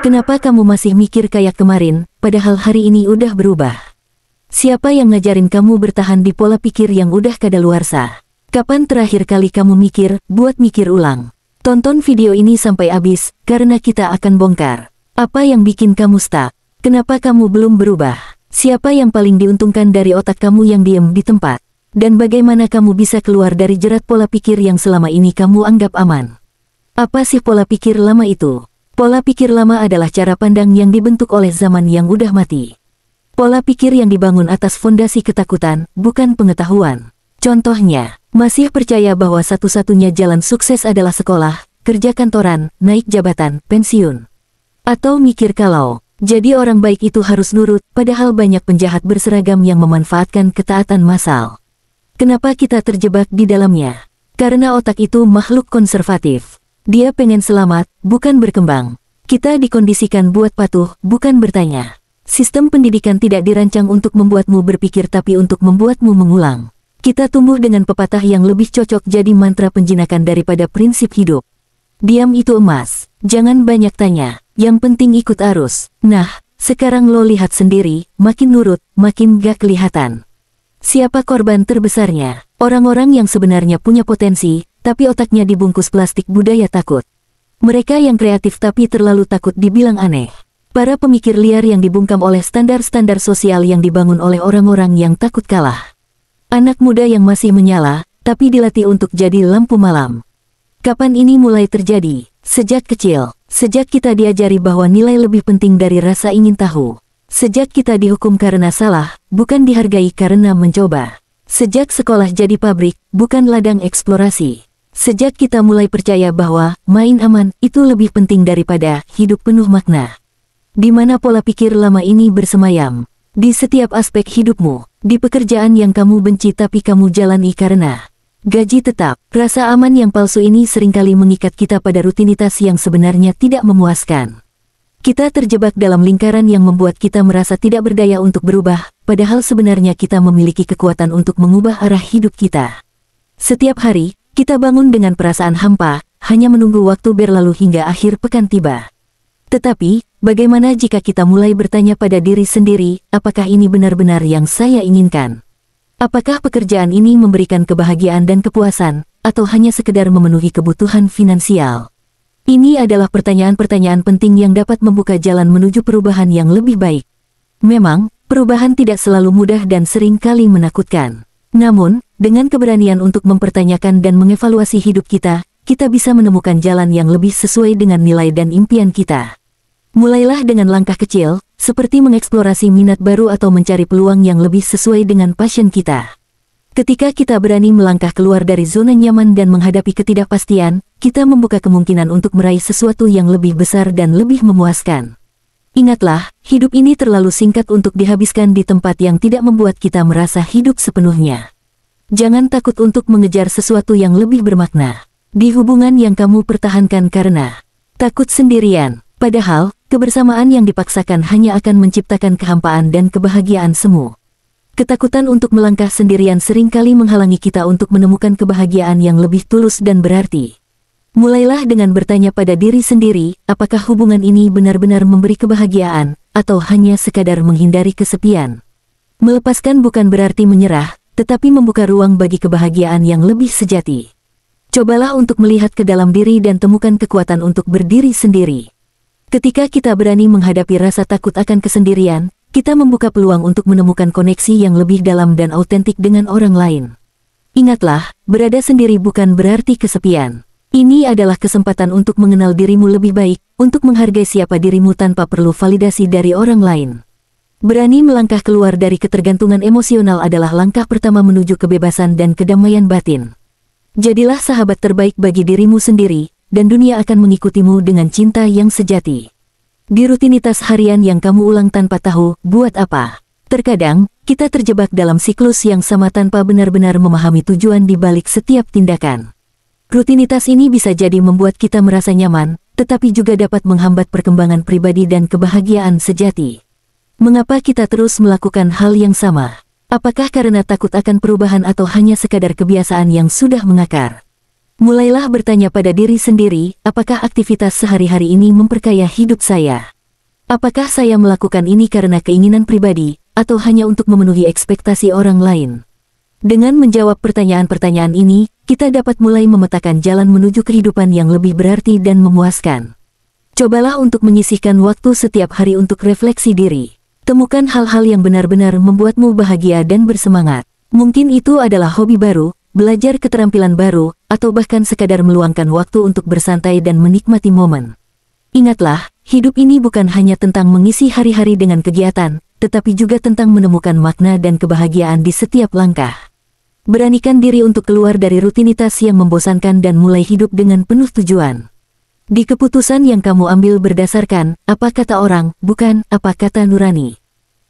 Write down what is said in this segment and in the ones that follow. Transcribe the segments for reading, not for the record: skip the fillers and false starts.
Kenapa kamu masih mikir kayak kemarin, padahal hari ini udah berubah? Siapa yang ngajarin kamu bertahan di pola pikir yang udah kadaluarsa? Kapan terakhir kali kamu mikir, buat mikir ulang? Tonton video ini sampai habis, karena kita akan bongkar. Apa yang bikin kamu stuck? Kenapa kamu belum berubah? Siapa yang paling diuntungkan dari otak kamu yang diem di tempat? Dan bagaimana kamu bisa keluar dari jerat pola pikir yang selama ini kamu anggap aman? Apa sih pola pikir lama itu? Pola pikir lama adalah cara pandang yang dibentuk oleh zaman yang udah mati. Pola pikir yang dibangun atas fondasi ketakutan, bukan pengetahuan. Contohnya, masih percaya bahwa satu-satunya jalan sukses adalah sekolah, kerja kantoran, naik jabatan, pensiun. Atau mikir kalau, jadi orang baik itu harus nurut, padahal banyak penjahat berseragam yang memanfaatkan ketaatan massal. Kenapa kita terjebak di dalamnya? Karena otak itu makhluk konservatif. Dia pengen selamat, bukan berkembang. Kita dikondisikan buat patuh, bukan bertanya. Sistem pendidikan tidak dirancang untuk membuatmu berpikir tapi untuk membuatmu mengulang. Kita tumbuh dengan pepatah yang lebih cocok jadi mantra penjinakan daripada prinsip hidup. Diam itu emas, jangan banyak tanya, yang penting ikut arus. Nah, sekarang lo lihat sendiri, makin nurut, makin gak kelihatan. Siapa korban terbesarnya? Orang-orang yang sebenarnya punya potensi, tapi otaknya dibungkus plastik budaya takut. Mereka yang kreatif tapi terlalu takut dibilang aneh. Para pemikir liar yang dibungkam oleh standar-standar sosial yang dibangun oleh orang-orang yang takut kalah. Anak muda yang masih menyala, tapi dilatih untuk jadi lampu malam. Kapan ini mulai terjadi? Sejak kecil. Sejak kita diajari bahwa nilai lebih penting dari rasa ingin tahu. Sejak kita dihukum karena salah, bukan dihargai karena mencoba. Sejak sekolah jadi pabrik, bukan ladang eksplorasi. Sejak kita mulai percaya bahwa main aman itu lebih penting daripada hidup penuh makna. Di mana pola pikir lama ini bersemayam? Di setiap aspek hidupmu, di pekerjaan yang kamu benci tapi kamu jalani karena gaji tetap. Rasa aman yang palsu ini seringkali mengikat kita pada rutinitas yang sebenarnya tidak memuaskan. Kita terjebak dalam lingkaran yang membuat kita merasa tidak berdaya untuk berubah, padahal sebenarnya kita memiliki kekuatan untuk mengubah arah hidup kita. Setiap hari, kita bangun dengan perasaan hampa, hanya menunggu waktu berlalu hingga akhir pekan tiba. Tetapi, bagaimana jika kita mulai bertanya pada diri sendiri, apakah ini benar-benar yang saya inginkan? Apakah pekerjaan ini memberikan kebahagiaan dan kepuasan, atau hanya sekedar memenuhi kebutuhan finansial? Ini adalah pertanyaan-pertanyaan penting yang dapat membuka jalan menuju perubahan yang lebih baik. Memang, perubahan tidak selalu mudah dan sering kali menakutkan. Namun, dengan keberanian untuk mempertanyakan dan mengevaluasi hidup kita, kita bisa menemukan jalan yang lebih sesuai dengan nilai dan impian kita. Mulailah dengan langkah kecil, seperti mengeksplorasi minat baru atau mencari peluang yang lebih sesuai dengan passion kita. Ketika kita berani melangkah keluar dari zona nyaman dan menghadapi ketidakpastian, kita membuka kemungkinan untuk meraih sesuatu yang lebih besar dan lebih memuaskan. Ingatlah, hidup ini terlalu singkat untuk dihabiskan di tempat yang tidak membuat kita merasa hidup sepenuhnya. Jangan takut untuk mengejar sesuatu yang lebih bermakna di hubungan yang kamu pertahankan karena takut sendirian. Padahal, kebersamaan yang dipaksakan hanya akan menciptakan kehampaan dan kebahagiaan semu. Ketakutan untuk melangkah sendirian seringkali menghalangi kita untuk menemukan kebahagiaan yang lebih tulus dan berarti. Mulailah dengan bertanya pada diri sendiri, apakah hubungan ini benar-benar memberi kebahagiaan, atau hanya sekadar menghindari kesepian. Melepaskan bukan berarti menyerah, tetapi membuka ruang bagi kebahagiaan yang lebih sejati. Cobalah untuk melihat ke dalam diri dan temukan kekuatan untuk berdiri sendiri. Ketika kita berani menghadapi rasa takut akan kesendirian, kita membuka peluang untuk menemukan koneksi yang lebih dalam dan autentik dengan orang lain. Ingatlah, berada sendiri bukan berarti kesepian. Ini adalah kesempatan untuk mengenal dirimu lebih baik, untuk menghargai siapa dirimu tanpa perlu validasi dari orang lain. Berani melangkah keluar dari ketergantungan emosional adalah langkah pertama menuju kebebasan dan kedamaian batin. Jadilah sahabat terbaik bagi dirimu sendiri, dan dunia akan mengikutimu dengan cinta yang sejati. Di rutinitas harian yang kamu ulang tanpa tahu, buat apa? Terkadang, kita terjebak dalam siklus yang sama tanpa benar-benar memahami tujuan di balik setiap tindakan. Rutinitas ini bisa jadi membuat kita merasa nyaman, tetapi juga dapat menghambat perkembangan pribadi dan kebahagiaan sejati. Mengapa kita terus melakukan hal yang sama? Apakah karena takut akan perubahan atau hanya sekadar kebiasaan yang sudah mengakar? Mulailah bertanya pada diri sendiri, apakah aktivitas sehari-hari ini memperkaya hidup saya? Apakah saya melakukan ini karena keinginan pribadi, atau hanya untuk memenuhi ekspektasi orang lain? Dengan menjawab pertanyaan-pertanyaan ini, kita dapat mulai memetakan jalan menuju kehidupan yang lebih berarti dan memuaskan. Cobalah untuk menyisihkan waktu setiap hari untuk refleksi diri. Temukan hal-hal yang benar-benar membuatmu bahagia dan bersemangat. Mungkin itu adalah hobi baru, belajar keterampilan baru, atau bahkan sekadar meluangkan waktu untuk bersantai dan menikmati momen. Ingatlah, hidup ini bukan hanya tentang mengisi hari-hari dengan kegiatan, tetapi juga tentang menemukan makna dan kebahagiaan di setiap langkah. Beranikan diri untuk keluar dari rutinitas yang membosankan dan mulai hidup dengan penuh tujuan. Di keputusan yang kamu ambil berdasarkan apa kata orang, bukan apa kata nurani.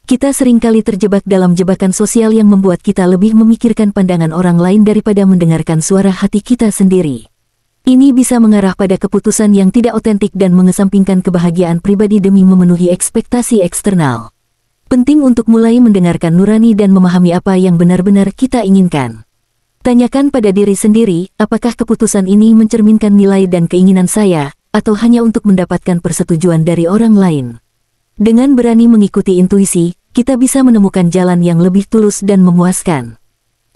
Kita seringkali terjebak dalam jebakan sosial yang membuat kita lebih memikirkan pandangan orang lain daripada mendengarkan suara hati kita sendiri. Ini bisa mengarah pada keputusan yang tidak otentik dan mengesampingkan kebahagiaan pribadi demi memenuhi ekspektasi eksternal. Penting untuk mulai mendengarkan nurani dan memahami apa yang benar-benar kita inginkan. Tanyakan pada diri sendiri, apakah keputusan ini mencerminkan nilai dan keinginan saya, atau hanya untuk mendapatkan persetujuan dari orang lain. Dengan berani mengikuti intuisi, kita bisa menemukan jalan yang lebih tulus dan memuaskan.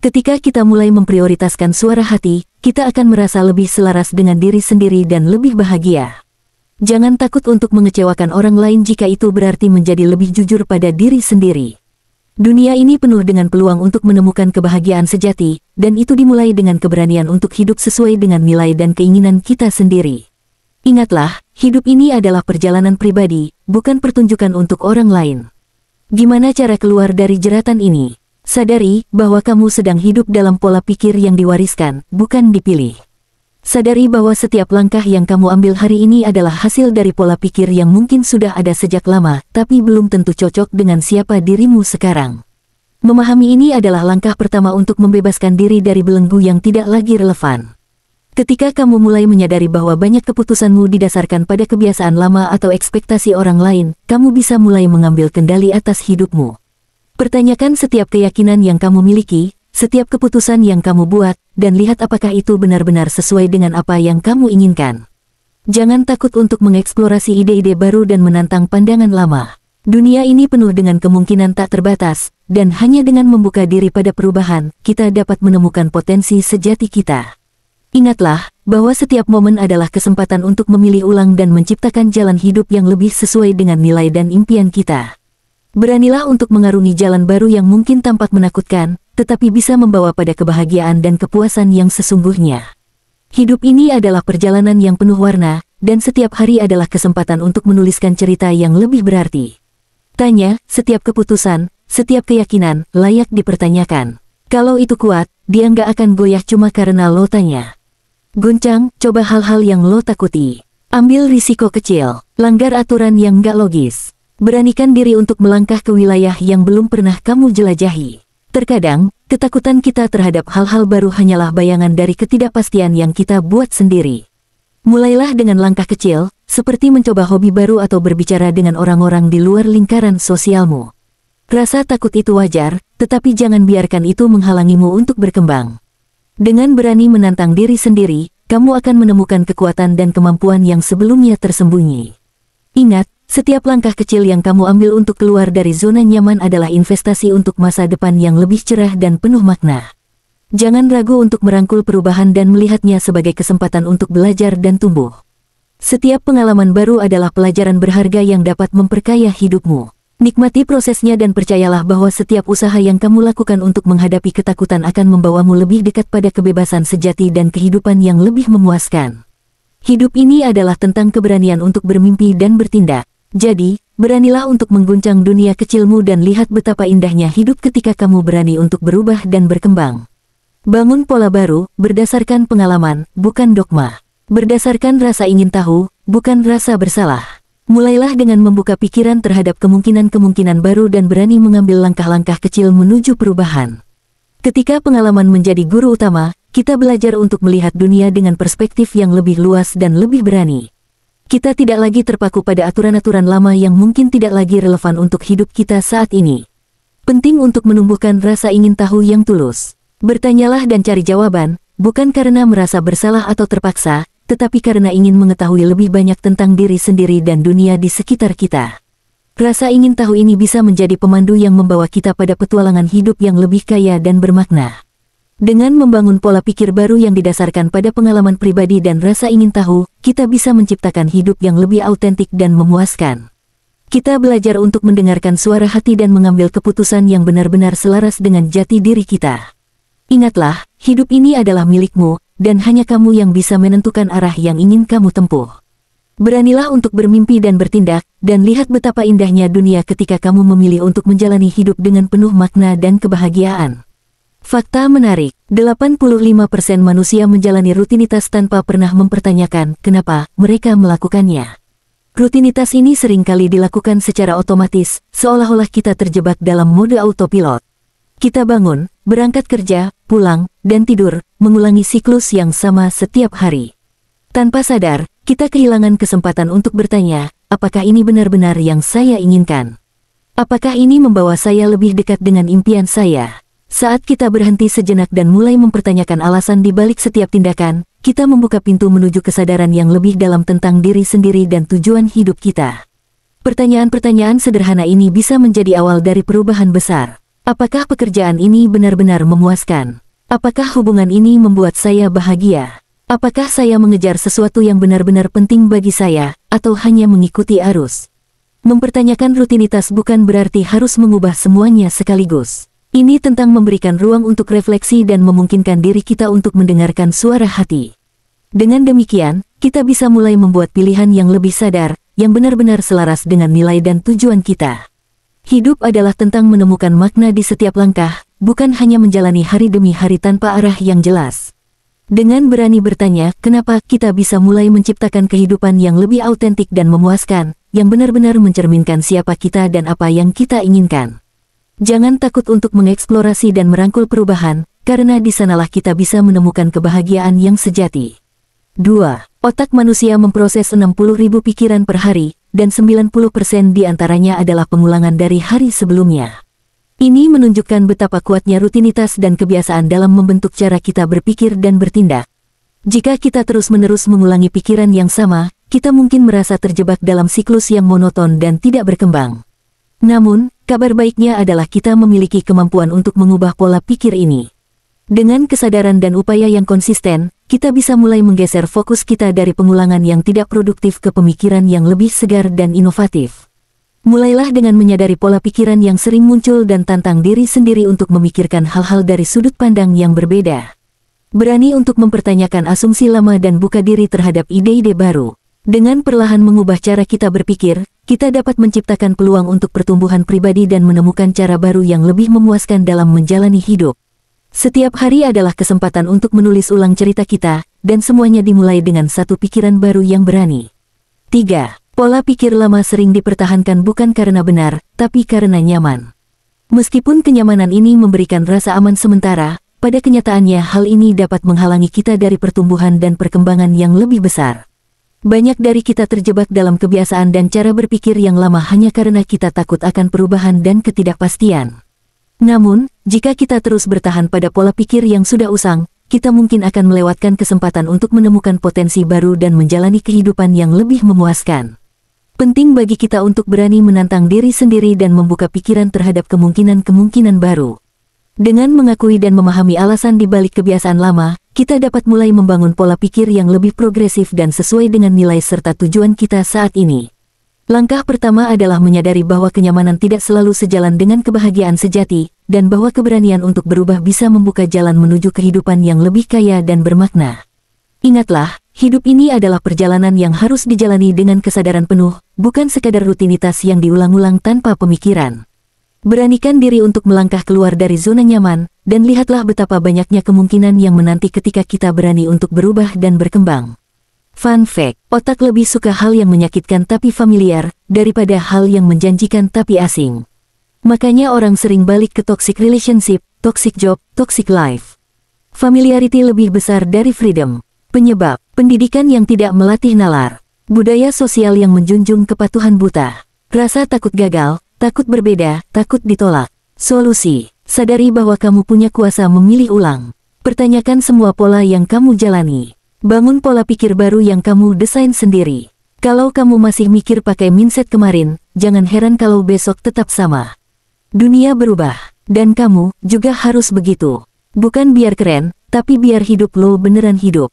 Ketika kita mulai memprioritaskan suara hati, kita akan merasa lebih selaras dengan diri sendiri dan lebih bahagia. Jangan takut untuk mengecewakan orang lain jika itu berarti menjadi lebih jujur pada diri sendiri. Dunia ini penuh dengan peluang untuk menemukan kebahagiaan sejati, dan itu dimulai dengan keberanian untuk hidup sesuai dengan nilai dan keinginan kita sendiri. Ingatlah, hidup ini adalah perjalanan pribadi, bukan pertunjukan untuk orang lain. Gimana cara keluar dari jeratan ini? Sadari bahwa kamu sedang hidup dalam pola pikir yang diwariskan, bukan dipilih. Sadari bahwa setiap langkah yang kamu ambil hari ini adalah hasil dari pola pikir yang mungkin sudah ada sejak lama, tapi belum tentu cocok dengan siapa dirimu sekarang. Memahami ini adalah langkah pertama untuk membebaskan diri dari belenggu yang tidak lagi relevan. Ketika kamu mulai menyadari bahwa banyak keputusanmu didasarkan pada kebiasaan lama atau ekspektasi orang lain, kamu bisa mulai mengambil kendali atas hidupmu. Pertanyakan setiap keyakinan yang kamu miliki, setiap keputusan yang kamu buat, dan lihat apakah itu benar-benar sesuai dengan apa yang kamu inginkan. Jangan takut untuk mengeksplorasi ide-ide baru dan menantang pandangan lama. Dunia ini penuh dengan kemungkinan tak terbatas, dan hanya dengan membuka diri pada perubahan, kita dapat menemukan potensi sejati kita. Ingatlah, bahwa setiap momen adalah kesempatan untuk memilih ulang dan menciptakan jalan hidup yang lebih sesuai dengan nilai dan impian kita. Beranilah untuk mengarungi jalan baru yang mungkin tampak menakutkan, tetapi bisa membawa pada kebahagiaan dan kepuasan yang sesungguhnya. Hidup ini adalah perjalanan yang penuh warna, dan setiap hari adalah kesempatan untuk menuliskan cerita yang lebih berarti. Tanya, setiap keputusan, setiap keyakinan, layak dipertanyakan. Kalau itu kuat, dia nggak akan goyah cuma karena lo tanya. Goncang, coba hal-hal yang lo takuti. Ambil risiko kecil, langgar aturan yang nggak logis. Beranikan diri untuk melangkah ke wilayah yang belum pernah kamu jelajahi. Terkadang, ketakutan kita terhadap hal-hal baru hanyalah bayangan dari ketidakpastian yang kita buat sendiri. Mulailah dengan langkah kecil, seperti mencoba hobi baru atau berbicara dengan orang-orang di luar lingkaran sosialmu. Rasa takut itu wajar, tetapi jangan biarkan itu menghalangimu untuk berkembang. Dengan berani menantang diri sendiri, kamu akan menemukan kekuatan dan kemampuan yang sebelumnya tersembunyi. Ingat, setiap langkah kecil yang kamu ambil untuk keluar dari zona nyaman adalah investasi untuk masa depan yang lebih cerah dan penuh makna. Jangan ragu untuk merangkul perubahan dan melihatnya sebagai kesempatan untuk belajar dan tumbuh. Setiap pengalaman baru adalah pelajaran berharga yang dapat memperkaya hidupmu. Nikmati prosesnya dan percayalah bahwa setiap usaha yang kamu lakukan untuk menghadapi ketakutan akan membawamu lebih dekat pada kebebasan sejati dan kehidupan yang lebih memuaskan. Hidup ini adalah tentang keberanian untuk bermimpi dan bertindak. Jadi, beranilah untuk mengguncang dunia kecilmu dan lihat betapa indahnya hidup ketika kamu berani untuk berubah dan berkembang. Bangun pola baru, berdasarkan pengalaman, bukan dogma. Berdasarkan rasa ingin tahu, bukan rasa bersalah. Mulailah dengan membuka pikiran terhadap kemungkinan-kemungkinan baru dan berani mengambil langkah-langkah kecil menuju perubahan. Ketika pengalaman menjadi guru utama, kita belajar untuk melihat dunia dengan perspektif yang lebih luas dan lebih berani. Kita tidak lagi terpaku pada aturan-aturan lama yang mungkin tidak lagi relevan untuk hidup kita saat ini. Penting untuk menumbuhkan rasa ingin tahu yang tulus. Bertanyalah dan cari jawaban, bukan karena merasa bersalah atau terpaksa, tetapi karena ingin mengetahui lebih banyak tentang diri sendiri dan dunia di sekitar kita. Rasa ingin tahu ini bisa menjadi pemandu yang membawa kita pada petualangan hidup yang lebih kaya dan bermakna. Dengan membangun pola pikir baru yang didasarkan pada pengalaman pribadi dan rasa ingin tahu, kita bisa menciptakan hidup yang lebih autentik dan memuaskan. Kita belajar untuk mendengarkan suara hati dan mengambil keputusan yang benar-benar selaras dengan jati diri kita. Ingatlah, hidup ini adalah milikmu, dan hanya kamu yang bisa menentukan arah yang ingin kamu tempuh. Beranilah untuk bermimpi dan bertindak, dan lihat betapa indahnya dunia ketika kamu memilih untuk menjalani hidup dengan penuh makna dan kebahagiaan. Fakta menarik, 85% manusia menjalani rutinitas tanpa pernah mempertanyakan kenapa mereka melakukannya. Rutinitas ini seringkali dilakukan secara otomatis, seolah-olah kita terjebak dalam mode autopilot. Kita bangun, berangkat kerja, pulang, dan tidur, mengulangi siklus yang sama setiap hari. Tanpa sadar, kita kehilangan kesempatan untuk bertanya, apakah ini benar-benar yang saya inginkan? Apakah ini membawa saya lebih dekat dengan impian saya? Saat kita berhenti sejenak dan mulai mempertanyakan alasan di balik setiap tindakan, kita membuka pintu menuju kesadaran yang lebih dalam tentang diri sendiri dan tujuan hidup kita. Pertanyaan-pertanyaan sederhana ini bisa menjadi awal dari perubahan besar. Apakah pekerjaan ini benar-benar memuaskan? Apakah hubungan ini membuat saya bahagia? Apakah saya mengejar sesuatu yang benar-benar penting bagi saya, atau hanya mengikuti arus? Mempertanyakan rutinitas bukan berarti harus mengubah semuanya sekaligus. Ini tentang memberikan ruang untuk refleksi dan memungkinkan diri kita untuk mendengarkan suara hati. Dengan demikian, kita bisa mulai membuat pilihan yang lebih sadar, yang benar-benar selaras dengan nilai dan tujuan kita. Hidup adalah tentang menemukan makna di setiap langkah, bukan hanya menjalani hari demi hari tanpa arah yang jelas. Dengan berani bertanya, kenapa, kita bisa mulai menciptakan kehidupan yang lebih autentik dan memuaskan, yang benar-benar mencerminkan siapa kita dan apa yang kita inginkan. Jangan takut untuk mengeksplorasi dan merangkul perubahan, karena di sanalah kita bisa menemukan kebahagiaan yang sejati. 2. Otak manusia memproses 60.000 pikiran per hari, dan 90% di antaranya adalah pengulangan dari hari sebelumnya. Ini menunjukkan betapa kuatnya rutinitas dan kebiasaan dalam membentuk cara kita berpikir dan bertindak. Jika kita terus-menerus mengulangi pikiran yang sama, kita mungkin merasa terjebak dalam siklus yang monoton dan tidak berkembang. Namun, kabar baiknya adalah kita memiliki kemampuan untuk mengubah pola pikir ini. Dengan kesadaran dan upaya yang konsisten, kita bisa mulai menggeser fokus kita dari pengulangan yang tidak produktif ke pemikiran yang lebih segar dan inovatif. Mulailah dengan menyadari pola pikiran yang sering muncul dan tantang diri sendiri untuk memikirkan hal-hal dari sudut pandang yang berbeda. Berani untuk mempertanyakan asumsi lama dan buka diri terhadap ide-ide baru. Dengan perlahan mengubah cara kita berpikir, kita dapat menciptakan peluang untuk pertumbuhan pribadi dan menemukan cara baru yang lebih memuaskan dalam menjalani hidup. Setiap hari adalah kesempatan untuk menulis ulang cerita kita, dan semuanya dimulai dengan satu pikiran baru yang berani. 3. Pola pikir lama sering dipertahankan bukan karena benar, tapi karena nyaman. Meskipun kenyamanan ini memberikan rasa aman sementara, pada kenyataannya hal ini dapat menghalangi kita dari pertumbuhan dan perkembangan yang lebih besar. Banyak dari kita terjebak dalam kebiasaan dan cara berpikir yang lama hanya karena kita takut akan perubahan dan ketidakpastian. Namun, jika kita terus bertahan pada pola pikir yang sudah usang, kita mungkin akan melewatkan kesempatan untuk menemukan potensi baru dan menjalani kehidupan yang lebih memuaskan. Penting bagi kita untuk berani menantang diri sendiri dan membuka pikiran terhadap kemungkinan-kemungkinan baru. Dengan mengakui dan memahami alasan di balik kebiasaan lama, kita dapat mulai membangun pola pikir yang lebih progresif dan sesuai dengan nilai serta tujuan kita saat ini. Langkah pertama adalah menyadari bahwa kenyamanan tidak selalu sejalan dengan kebahagiaan sejati, dan bahwa keberanian untuk berubah bisa membuka jalan menuju kehidupan yang lebih kaya dan bermakna. Ingatlah, hidup ini adalah perjalanan yang harus dijalani dengan kesadaran penuh, bukan sekadar rutinitas yang diulang-ulang tanpa pemikiran. Beranikan diri untuk melangkah keluar dari zona nyaman, dan lihatlah betapa banyaknya kemungkinan yang menanti ketika kita berani untuk berubah dan berkembang. Fun fact, otak lebih suka hal yang menyakitkan tapi familiar, daripada hal yang menjanjikan tapi asing. Makanya orang sering balik ke toxic relationship, toxic job, toxic life. Familiarity lebih besar dari freedom. Penyebab, pendidikan yang tidak melatih nalar. Budaya sosial yang menjunjung kepatuhan buta. Rasa takut gagal, takut berbeda, takut ditolak. Solusi, sadari bahwa kamu punya kuasa memilih ulang. Pertanyakan semua pola yang kamu jalani. Bangun pola pikir baru yang kamu desain sendiri. Kalau kamu masih mikir pakai mindset kemarin, jangan heran kalau besok tetap sama. Dunia berubah, dan kamu juga harus begitu. Bukan biar keren, tapi biar hidup lo beneran hidup.